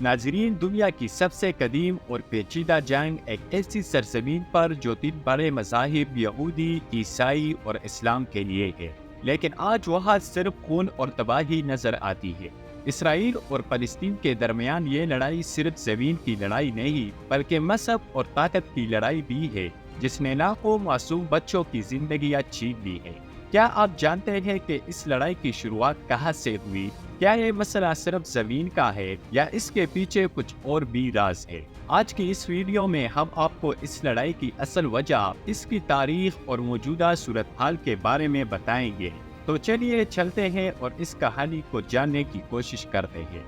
ناظرین، دنیا کی سب سے قدیم اور پیچیدہ جنگ ایک ایسی سرزمین پر جو تین بڑے مذاہب یہودی، عیسائی اور اسلام کے لیے ہے، لیکن آج وہاں صرف خون اور تباہی نظر آتی ہے۔ اسرائیل اور فلسطین کے درمیان یہ لڑائی صرف زمین کی لڑائی نہیں بلکہ مذہب اور طاقت کی لڑائی بھی ہے، جس نے لاکھوں معصوم بچوں کی زندگیاں چھین لی ہیں۔ کیا آپ جانتے ہیں کہ اس لڑائی کی شروعات کہاں سے ہوئی؟ کیا یہ مسئلہ صرف زمین کا ہے یا اس کے پیچھے کچھ اور بھی راز ہے؟ آج کی اس ویڈیو میں ہم آپ کو اس لڑائی کی اصل وجہ، اس کی تاریخ اور موجودہ صورتحال کے بارے میں بتائیں گے۔ تو چلیے چلتے ہیں اور اس کہانی کو جاننے کی کوشش کرتے ہیں۔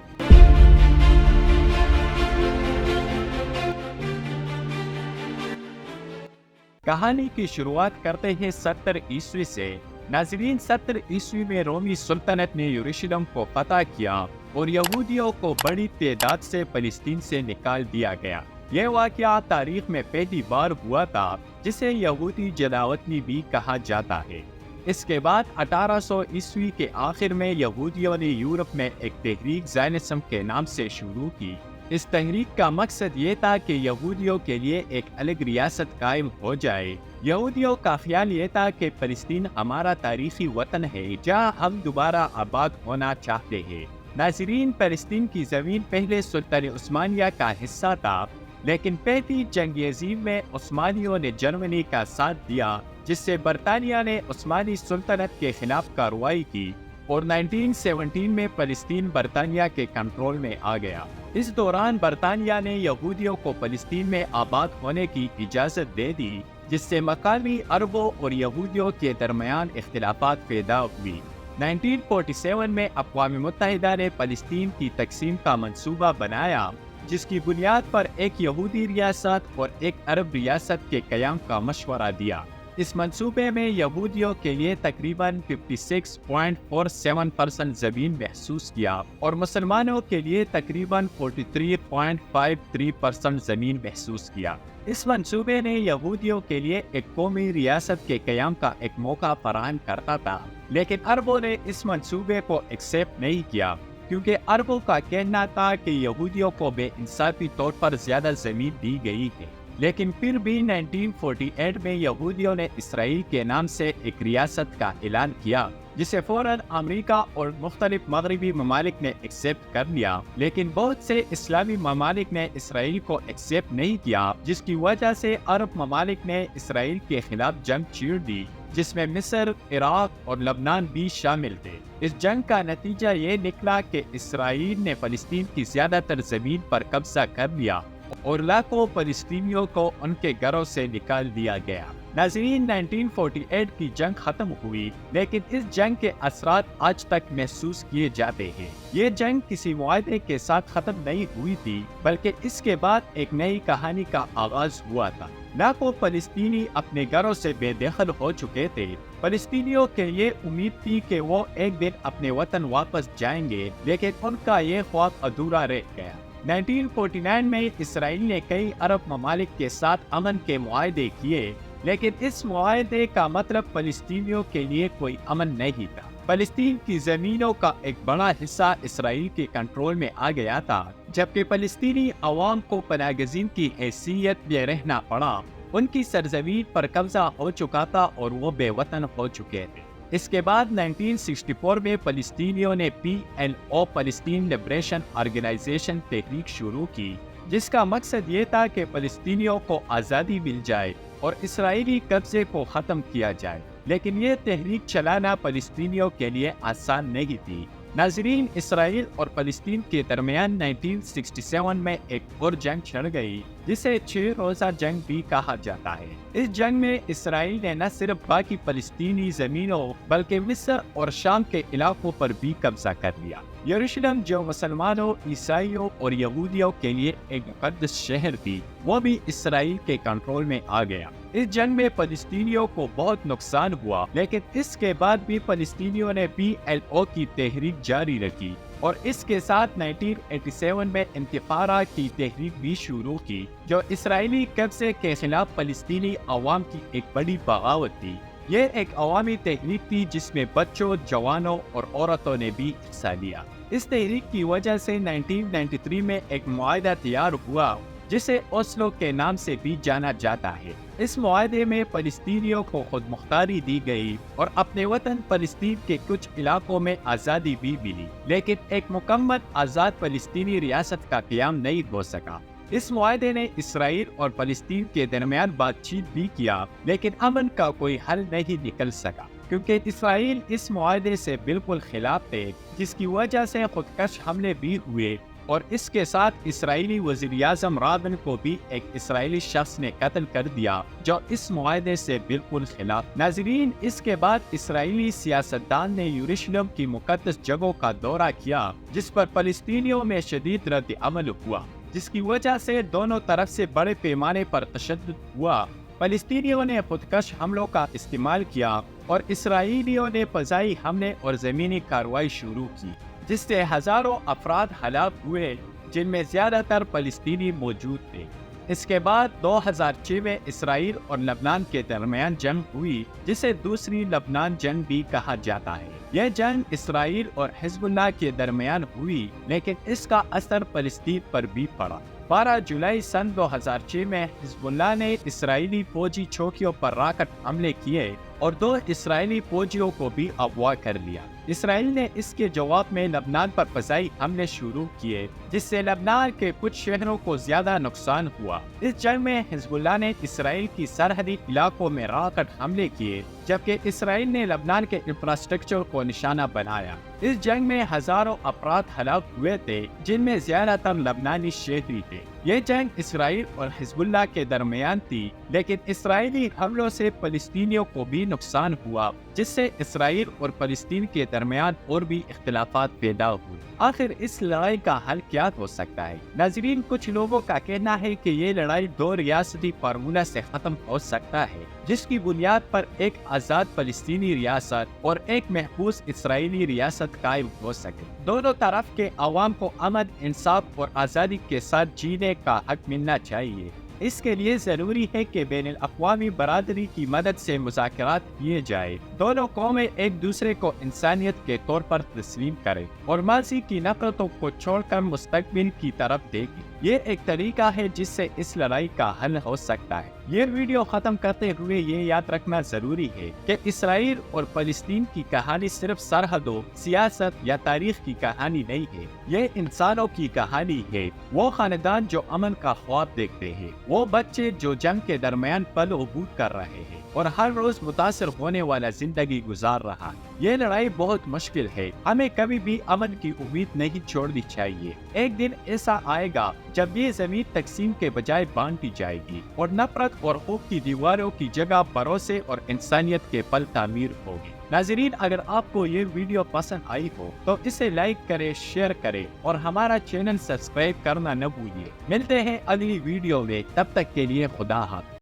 کہانی کی شروعات کرتے ہیں 70 عیسوی سے۔ ناظرین، 70 عیسوی میں رومی سلطنت نے یروشلم کو فتح کیا اور یہودیوں کو بڑی تعداد سے فلسطین سے نکال دیا گیا۔ یہ واقعہ تاریخ میں پہلی بار ہوا تھا، جسے یہودی جلاوطنی بھی کہا جاتا ہے۔ اس کے بعد 1800 عیسوی کے آخر میں یہودیوں نے یورپ میں ایک تحریک زائنسم کے نام سے شروع کی۔ اس تحریک کا مقصد یہ تھا کہ یہودیوں کے لیے ایک الگ ریاست قائم ہو جائے۔ یہودیوں کا خیال یہ تھا کہ فلسطین ہمارا تاریخی وطن ہے جہاں ہم دوبارہ آباد ہونا چاہتے ہیں۔ ناظرین، فلسطین کی زمین پہلے سلطنت عثمانیہ کا حصہ تھا، لیکن پہلی جنگ عظیم میں عثمانیوں نے جرمنی کا ساتھ دیا، جس سے برطانیہ نے عثمانی سلطنت کے خلاف کارروائی کی اور 1917 میں فلسطین برطانیہ کے کنٹرول میں آ گیا۔ اس دوران برطانیہ نے یہودیوں کو فلسطین میں آباد ہونے کی اجازت دے دی، جس سے مقامی عربوں اور یہودیوں کے درمیان اختلافات پیدا ہوئی۔ 1947 میں اقوام متحدہ نے فلسطین کی تقسیم کا منصوبہ بنایا، جس کی بنیاد پر ایک یہودی ریاست اور ایک عرب ریاست کے قیام کا مشورہ دیا۔ اس منصوبے میں یہودیوں کے لیے تقریباً 56.47% زمین محسوس کیا اور مسلمانوں کے لیے تقریباً 43.53% زمین محسوس کیا۔ اس منصوبے نے یہودیوں کے لیے ایک قومی ریاست کے قیام کا ایک موقع فراہم کرتا تھا، لیکن عربوں نے اس منصوبے کو ایکسیپٹ نہیں کیا، کیونکہ عربوں کا کہنا تھا کہ یہودیوں کو بے انصافی طور پر زیادہ زمین دی گئی ہے۔ لیکن پھر بھی 1948 میں یہودیوں نے اسرائیل کے نام سے ایک ریاست کا اعلان کیا، جسے فوراً امریکہ اور مختلف مغربی ممالک نے ایکسیپٹ کر لیا، لیکن بہت سے اسلامی ممالک نے اسرائیل کو ایکسیپٹ نہیں کیا، جس کی وجہ سے عرب ممالک نے اسرائیل کے خلاف جنگ چھیڑ دی، جس میں مصر، عراق اور لبنان بھی شامل تھے۔ اس جنگ کا نتیجہ یہ نکلا کہ اسرائیل نے فلسطین کی زیادہ تر زمین پر قبضہ کر لیا اور لاکھوں فلسطینیوں کو ان کے گھروں سے نکال دیا گیا۔ ناظرین، 1948 کی جنگ ختم ہوئی، لیکن اس جنگ کے اثرات آج تک محسوس کیے جاتے ہیں۔ یہ جنگ کسی معاہدے کے ساتھ ختم نہیں ہوئی تھی، بلکہ اس کے بعد ایک نئی کہانی کا آغاز ہوا تھا۔ لاکھوں فلسطینی اپنے گھروں سے بے دخل ہو چکے تھے۔ فلسطینیوں کے یہ امید تھی کہ وہ ایک دن اپنے وطن واپس جائیں گے، لیکن ان کا یہ خواب ادھورا رہ گیا۔ 1949 میں اسرائیل نے کئی عرب ممالک کے ساتھ امن کے معاہدے کیے، لیکن اس معاہدے کا مطلب فلسطینیوں کے لیے کوئی امن نہیں تھا۔ فلسطین کی زمینوں کا ایک بڑا حصہ اسرائیل کے کنٹرول میں آ گیا تھا، جبکہ فلسطینی عوام کو پناہ گزین کی حیثیت میں رہنا پڑا۔ ان کی سرزمین پر قبضہ ہو چکا تھا اور وہ بے وطن ہو چکے تھے۔ اس کے بعد 1964 میں فلسطینیوں نے PLO فلسطین لبریشن آرگنائزیشن تحریک شروع کی، جس کا مقصد یہ تھا کہ فلسطینیوں کو آزادی مل جائے اور اسرائیلی قبضے کو ختم کیا جائے۔ لیکن یہ تحریک چلانا فلسطینیوں کے لیے آسان نہیں تھی۔ ناظرین، اسرائیل اور فلسطین کے درمیان 1967 میں ایک اور جنگ چھڑ گئی، جسے 6 روزہ جنگ بھی کہا جاتا ہے۔ اس جنگ میں اسرائیل نے نہ صرف باقی فلسطینی زمینوں بلکہ مصر اور شام کے علاقوں پر بھی قبضہ کر لیا۔ یروشلم، جو مسلمانوں، عیسائیوں اور یہودیوں کے لیے ایک مقدس شہر تھی، وہ بھی اسرائیل کے کنٹرول میں آ گیا۔ اس جنگ میں فلسطینیوں کو بہت نقصان ہوا، لیکن اس کے بعد بھی فلسطینیوں نے PLO کی تحریک جاری رکھی اور اس کے ساتھ 1987 میں انتفاضہ کی تحریک بھی شروع کی، جو اسرائیلی قبضے کے خلاف فلسطینی عوام کی ایک بڑی بغاوت تھی۔ یہ ایک عوامی تحریک تھی جس میں بچوں، جوانوں اور عورتوں نے بھی حصہ لیا۔ اس تحریک کی وجہ سے 1993 میں ایک معاہدہ تیار ہوا جسے اوسلو کے نام سے بھی جانا جاتا ہے۔ اس معاہدے میں فلسطینیوں کو خود مختاری دی گئی اور اپنے وطن فلسطین کے کچھ علاقوں میں آزادی بھی ملی، لیکن ایک مکمل آزاد فلسطینی ریاست کا قیام نہیں ہو سکا۔ اس معاہدے نے اسرائیل اور فلسطین کے درمیان بات چیت بھی کیا، لیکن امن کا کوئی حل نہیں نکل سکا، کیونکہ اسرائیل اس معاہدے سے بالکل خلاف تھے، جس کی وجہ سے خودکش حملے بھی ہوئے اور اس کے ساتھ اسرائیلی وزیر اعظم رابن کو بھی ایک اسرائیلی شخص نے قتل کر دیا جو اس معاہدے سے بالکل خلاف۔ ناظرین، اس کے بعد اسرائیلی سیاستدان نے یروشلم کی مقدس جگہوں کا دورہ کیا، جس پر فلسطینیوں میں شدید رد عمل ہوا، جس کی وجہ سے دونوں طرف سے بڑے پیمانے پر تشدد ہوا۔ فلسطینیوں نے خودکش حملوں کا استعمال کیا اور اسرائیلیوں نے فضائی حملے اور زمینی کارروائی شروع کی، جس سے ہزاروں افراد ہلاک ہوئے، جن میں زیادہ تر فلسطینی موجود تھے۔ اس کے بعد 2006 میں اسرائیل اور لبنان کے درمیان جنگ ہوئی، جسے دوسری لبنان جنگ بھی کہا جاتا ہے۔ یہ جنگ اسرائیل اور حزب اللہ کے درمیان ہوئی، لیکن اس کا اثر فلسطین پر بھی پڑا۔ 12 جولائی سن 2006 میں حزب اللہ نے اسرائیلی فوجی چوکیوں پر راکٹ حملے کیے اور 2 اسرائیلی فوجیوں کو بھی اغوا کر لیا۔ اسرائیل نے اس کے جواب میں لبنان پر فضائی حملے شروع کیے، جس سے لبنان کے کچھ شہروں کو زیادہ نقصان ہوا۔ اس جنگ میں حزب اللہ نے اسرائیل کی سرحدی علاقوں میں راکٹ حملے کیے، جبکہ اسرائیل نے لبنان کے انفراسٹرکچر کو نشانہ بنایا۔ اس جنگ میں ہزاروں افراد ہلاک ہوئے تھے، جن میں زیادہ تر لبنانی شہری تھے۔ یہ جنگ اسرائیل اور حزب اللہ کے درمیان تھی، لیکن اسرائیلی حملوں سے فلسطینیوں کو بھی نقصان ہوا، جس سے اسرائیل اور فلسطین کے درمیان اور بھی اختلافات پیدا ہوئے۔ آخر اس لڑائی کا حل کیا ہو سکتا ہے؟ ناظرین، کچھ لوگوں کا کہنا ہے کہ یہ لڑائی 2 ریاستی فارمولہ سے ختم ہو سکتا ہے، جس کی بنیاد پر ایک آزاد فلسطینی ریاست اور ایک محفوظ اسرائیلی ریاست قائم ہو سکے۔ دونوں طرف کے عوام کو امن، انصاف اور آزادی کے ساتھ جینے کا حق ملنا چاہیے۔ اس کے لیے ضروری ہے کہ بین الاقوامی برادری کی مدد سے مذاکرات کیے جائے۔ دونوں قومیں ایک دوسرے کو انسانیت کے طور پر تسلیم کریں اور ماضی کی نفرتوں کو چھوڑ کر مستقبل کی طرف دیکھیں۔ یہ ایک طریقہ ہے جس سے اس لڑائی کا حل ہو سکتا ہے۔ یہ ویڈیو ختم کرتے ہوئے یہ یاد رکھنا ضروری ہے کہ اسرائیل اور فلسطین کی کہانی صرف سرحدوں، سیاست یا تاریخ کی کہانی نہیں ہے، یہ انسانوں کی کہانی ہے۔ وہ خاندان جو امن کا خواب دیکھتے ہیں، وہ بچے جو جنگ کے درمیان پل و بود کر رہے ہیں اور ہر روز متاثر ہونے والا زندگی گزار رہا ہے۔ یہ لڑائی بہت مشکل ہے، ہمیں کبھی بھی امن کی امید نہیں چھوڑنی چاہیے۔ ایک دن ایسا آئے گا جب یہ زمین تقسیم کے بجائے بانٹی جائے گی اور نفرت اور خوف کی دیواروں کی جگہ بھروسے اور انسانیت کے پل تعمیر ہوگی۔ ناظرین، اگر آپ کو یہ ویڈیو پسند آئی ہو تو اسے لائک کریں، شیئر کریں اور ہمارا چینل سبسکرائب کرنا نہ بھولیے۔ ملتے ہیں اگلی ویڈیو میں، تب تک کے لیے خدا حافظ۔